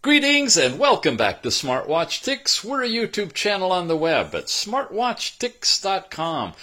Greetings and welcome back to Smartwatch Ticks. We're a YouTube channel on the web at smartwatchticks.com.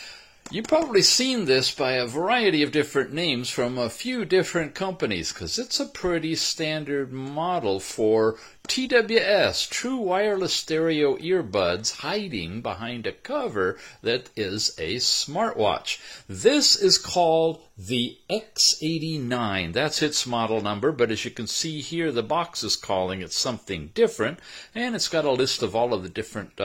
You've probably seen this by a variety of different names from a few different companies because it's a pretty standard model for TWS, True Wireless Stereo Earbuds, hiding behind a cover that is a smartwatch. This is called the X89. That's its model number, but as you can see here, the box is calling it something different, and it's got a list of all of the different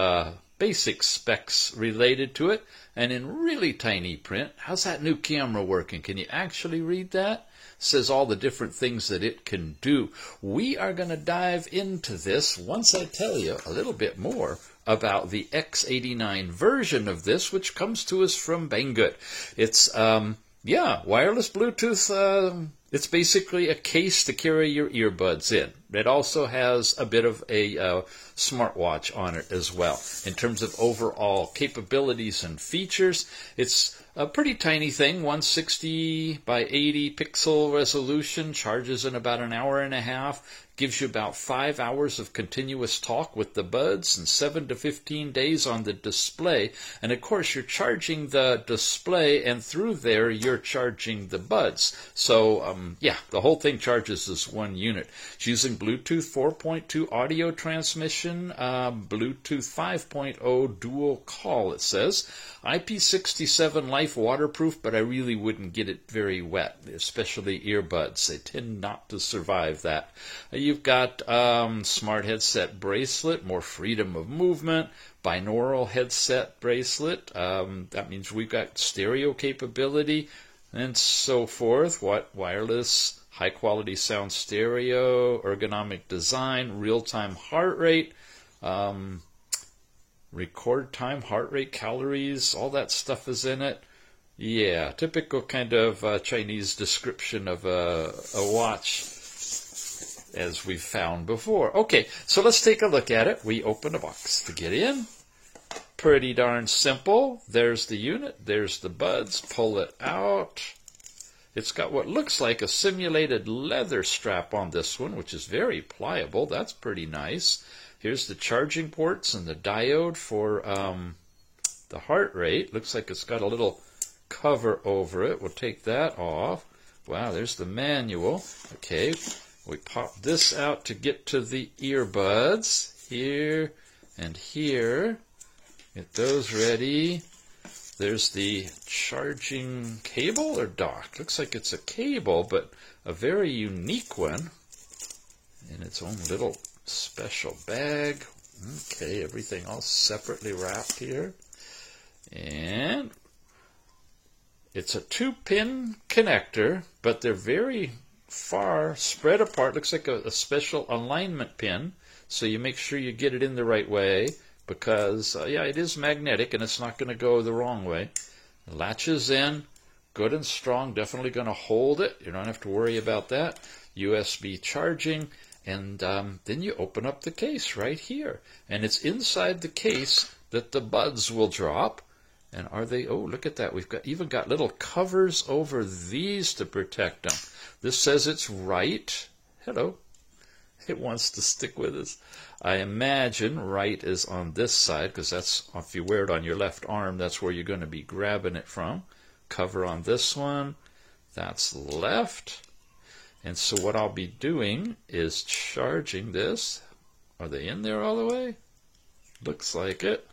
basic specs related to it, and in really tiny print. How's that new camera working? Can you actually read that? It says all the different things that it can do. We are going to dive into this once I tell you a little bit more about the X89 version of this, which comes to us from Banggood. It's wireless Bluetooth. It's basically a case to carry your earbuds in. It also has a bit of a smartwatch on it as well. In terms of overall capabilities and features, it's a pretty tiny thing, 160 by 80 pixel resolution, charges in about an hour and a half, gives you about 5 hours of continuous talk with the buds and 7 to 15 days on the display. And of course, you're charging the display, and through there, you're charging the buds. So, the whole thing charges as one unit. It's using Bluetooth 4.2 audio transmission, Bluetooth 5.0 dual call, it says. IP67 Life waterproof, but I really wouldn't get it very wet, especially earbuds. They tend not to survive that. You've got smart headset bracelet, more freedom of movement, binaural headset bracelet. That means we've got stereo capability and so forth. Wireless, high-quality sound stereo, ergonomic design, real-time heart rate, record time, heart rate, calories, all that stuff is in it. Yeah, typical kind of Chinese description of a watch as we've found before. Okay, so let's take a look at it. We open a box to get in. Pretty darn simple. There's the unit. There's the buds. Pull it out. It's got what looks like a simulated leather strap on this one, which is very pliable. That's pretty nice. Here's the charging ports and the diode for the heart rate. Looks like it's got a little cover over it. We'll take that off. Wow, there's the manual. Okay, we pop this out to get to the earbuds. Here and here. Get those ready. There's the charging cable or dock. Looks like it's a cable, but a very unique one in its own little special bag. Okay, everything all separately wrapped here. And it's a 2-pin connector, but they're very far spread apart. Looks like a special alignment pin, so you make sure you get it in the right way because, it is magnetic and it's not going to go the wrong way. It latches in, good and strong, definitely going to hold it. You don't have to worry about that. USB charging. And then you open up the case right here. And it's inside the case that the buds will drop. And are they, oh, look at that. We've even got little covers over these to protect them. This says it's right. Hello. It wants to stick with us. I imagine right is on this side, because that's, if you wear it on your left arm, that's where you're going to be grabbing it from. Cover on this one. That's left. And so what I'll be doing is charging this. Are they in there all the way? Looks like it.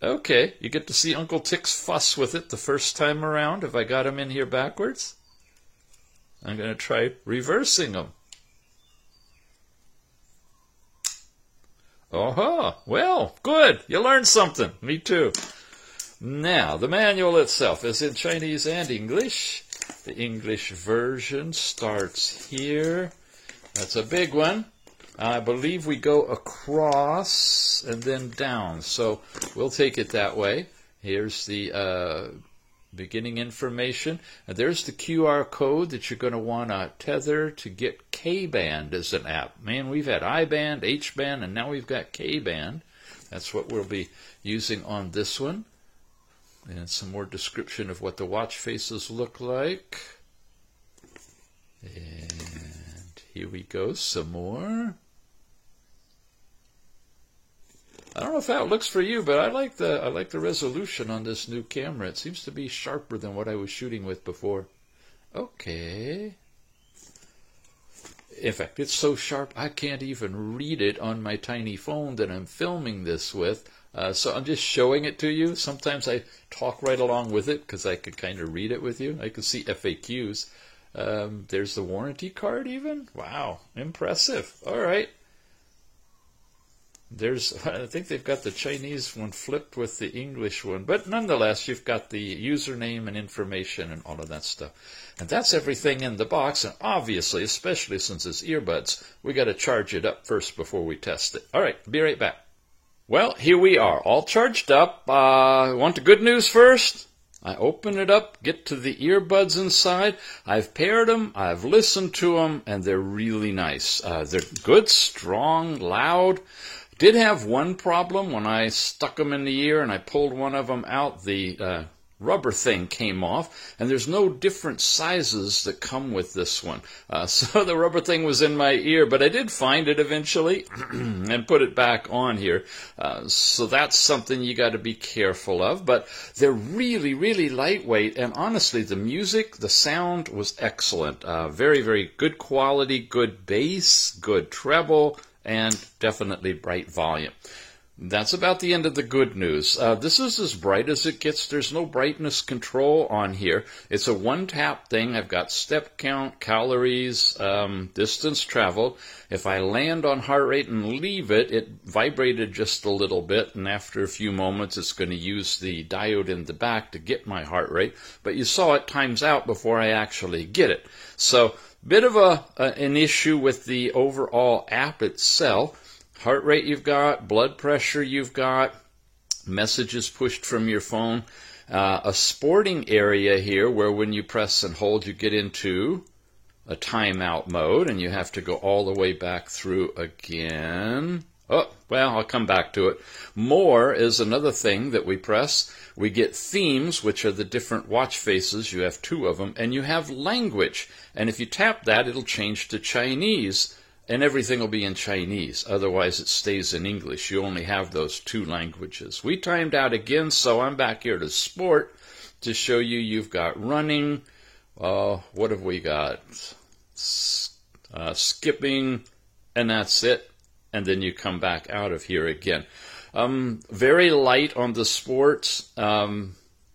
Okay, you get to see Uncle Ticks fuss with it the first time around. Have I got him in here backwards? I'm going to try reversing them. Oh, well, good. You learned something. Me too. Now, the manual itself is in Chinese and English. The English version starts here. That's a big one. I believe we go across and then down. So we'll take it that way. Here's the beginning information. And there's the QR code that you're going to want to tether to get K-Band as an app. Man, we've had I-Band, H-Band, and now we've got K-Band. That's what we'll be using on this one. And some more description of what the watch faces look like. And Here we go, some more. I don't know if that looks for you, but I like the resolution on this new camera. It seems to be sharper than what I was shooting with before. Okay. In fact, it's so sharp I can't even read it on my tiny phone that I'm filming this with. So I'm just showing it to you. Sometimes I talk right along with it because I could kind of read it with you. I can see FAQs. There's the warranty card even. Wow, impressive. All right. I think they've got the Chinese one flipped with the English one, but nonetheless, you've got the username and information and all of that stuff. And that's everything in the box, and obviously, especially since it's earbuds, we got to charge it up first before we test it. All right, be right back. Well, here we are, all charged up. Want the good news first? I open it up, get to the earbuds inside. I've paired them, I've listened to them, and they're really nice. They're good, strong, loud. Did have one problem when I stuck them in the ear and I pulled one of them out. The rubber thing came off, and there's no different sizes that come with this one. So the rubber thing was in my ear, but I did find it eventually and put it back on here. So that's something you got to be careful of. But they're really, really lightweight, and honestly, the music, the sound was excellent. Very, very good quality, good bass, good treble, and definitely bright volume. That's about the end of the good news. This is as bright as it gets. There's no brightness control on here. It's a one-tap thing. I've got step count, calories, distance traveled. If I land on heart rate and leave it, it vibrated just a little bit, and after a few moments, it's going to use the diode in the back to get my heart rate. But you saw it times out before I actually get it. So, bit of an issue with the overall app itself. Heart rate you've got, blood pressure you've got, messages pushed from your phone, a sporting area here where when you press and hold you get into a timeout mode and you have to go all the way back through again. Oh, well, I'll come back to it. More is another thing that we press. We get themes, which are the different watch faces. You have 2 of them, and you have language. And if you tap that, it'll change to Chinese, and everything will be in Chinese. Otherwise, it stays in English. You only have those 2 languages. We timed out again, so I'm back here to sport to show you you've got running. What have we got? Skipping, and that's it. And then you come back out of here again. Very light on the sports.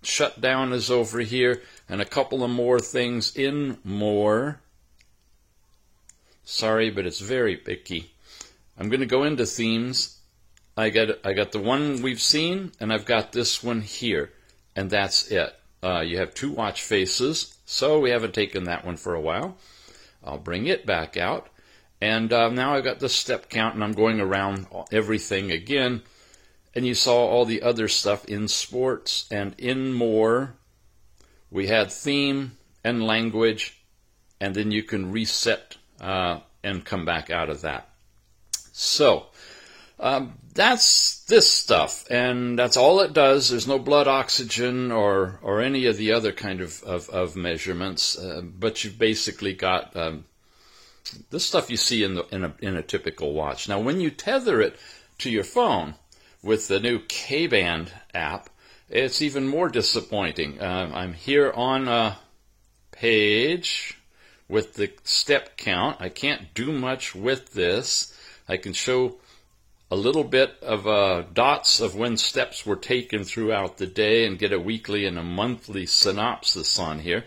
Shutdown is over here. And a couple of more things in more. Sorry, but it's very picky. I'm going to go into themes. I got the one we've seen, and I've got this one here. And that's it. You have 2 watch faces, so we haven't taken that one for a while. I'll bring it back out. And now I've got the step count, and I'm going around everything again. And you saw all the other stuff in sports and in more. We had theme and language, and then you can reset and come back out of that. So that's this stuff, and that's all it does. There's no blood oxygen or any of the other kind of measurements, but you've basically got this stuff you see in a typical watch. Now, when you tether it to your phone with the new K-Band app, it's even more disappointing. I'm here on a page with the step count. I can't do much with this. I can show a little bit of dots of when steps were taken throughout the day and get a weekly and a monthly synopsis on here.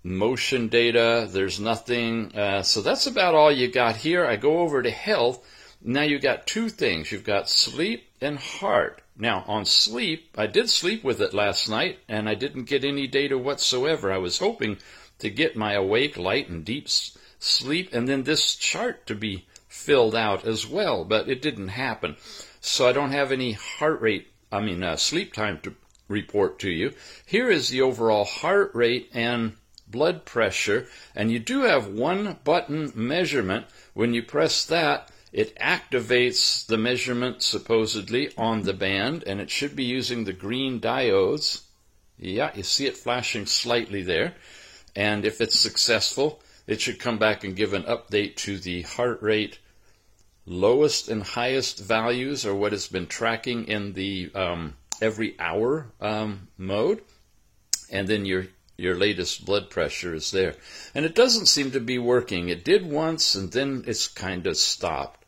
Motion data, there's nothing. So that's about all you got here. I go over to health. Now you got 2 things. You've got sleep and heart. Now on sleep, I did sleep with it last night, and I didn't get any data whatsoever. I was hoping to get my awake, light, and deep sleep, and then this chart to be filled out as well, but it didn't happen. So I don't have any sleep time to report to you. Here is the overall heart rate and blood pressure, and you do have 1 button measurement. When you press that, it activates the measurement supposedly on the band, and it should be using the green diodes. Yeah, you see it flashing slightly there. And if it's successful, it should come back and give an update to the heart rate lowest and highest values, or what it's been tracking in the every hour mode, and then your latest blood pressure is there. And it doesn't seem to be working. It did once, and then it's kind of stopped.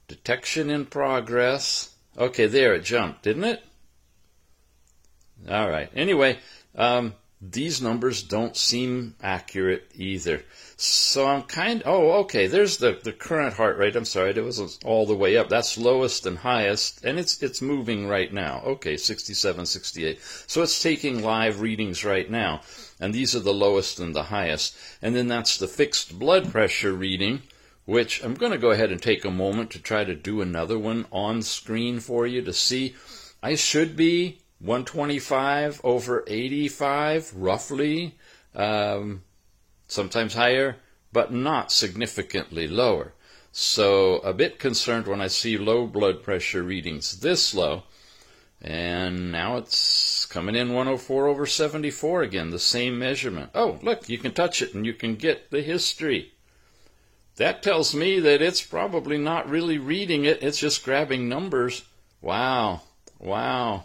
Detection in progress. Okay, there, it jumped, didn't it? All right. Anyway, these numbers don't seem accurate either. So I'm okay, there's the current heart rate. I'm sorry, it wasn't all the way up. That's lowest and highest, and it's moving right now. Okay, 67, 68. So it's taking live readings right now, and these are the lowest and the highest. And then that's the fixed blood pressure reading, which I'm going to go ahead and take a moment to try to do another one on screen for you to see. I should be 125 over 85, roughly. Sometimes higher, but not significantly lower. So a bit concerned when I see low blood pressure readings this low. And now it's coming in 104 over 74 again, the same measurement. Oh, look, you can touch it and you can get the history. That tells me that it's probably not really reading it, it's just grabbing numbers. Wow, wow.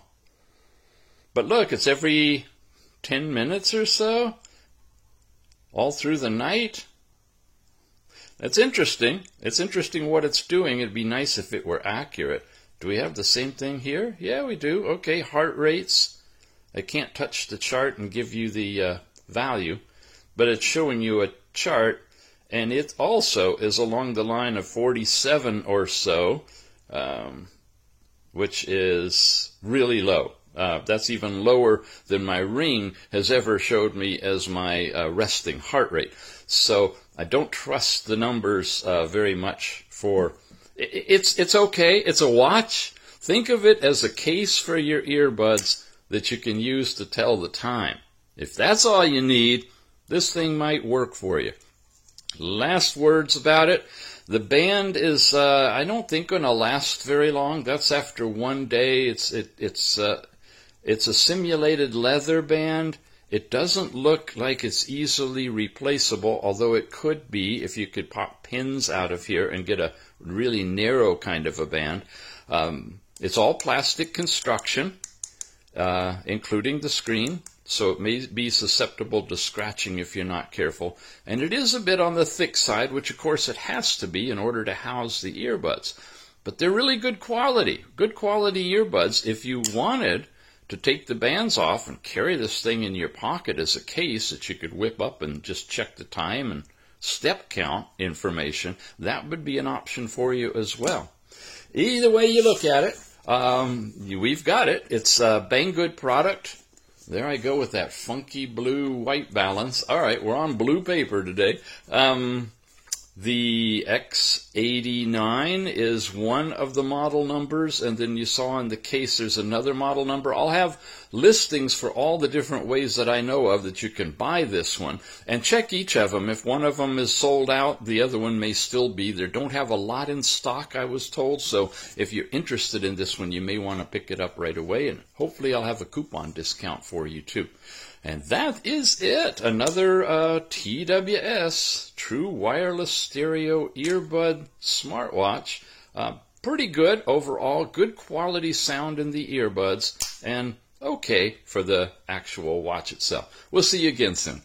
But look, it's every 10 minutes or so, all through the night. That's interesting. It's interesting what it's doing. It'd be nice if it were accurate. Do we have the same thing here? Yeah, we do. Okay, heart rates. I can't touch the chart and give you the value, but it's showing you a chart, and it also is along the line of 47 or so, which is really low. That's even lower than my ring has ever showed me as my resting heart rate. So I don't trust the numbers very much for... It's okay. It's a watch. Think of it as a case for your earbuds that you can use to tell the time. If that's all you need, this thing might work for you. Last words about it. The band is, I don't think, going to last very long. That's after one day. It's a simulated leather band. It doesn't look like it's easily replaceable, although it could be if you could pop pins out of here and get a really narrow kind of a band. It's all plastic construction, including the screen, so it may be susceptible to scratching if you're not careful. And it is a bit on the thick side, which of course it has to be in order to house the earbuds. But they're really good quality earbuds. If you wanted to take the bands off and carry this thing in your pocket as a case that you could whip up and just check the time and step count information, that would be an option for you as well. Either way you look at it, we've got it. It's a Banggood product. There I go with that funky blue white balance. All right, we're on blue paper today. The X89 is one of the model numbers, and then you saw in the case there's another model number. I'll have listings for all the different ways that I know of that you can buy this one, and check each of them. If one of them is sold out, the other one may still be. They don't have a lot in stock, I was told, so if you're interested in this one, you may want to pick it up right away, and hopefully I'll have a coupon discount for you too. And that is it. Another TWS, True Wireless Stereo Earbud Smartwatch. Pretty good overall. Good quality sound in the earbuds. And okay for the actual watch itself. We'll see you again soon.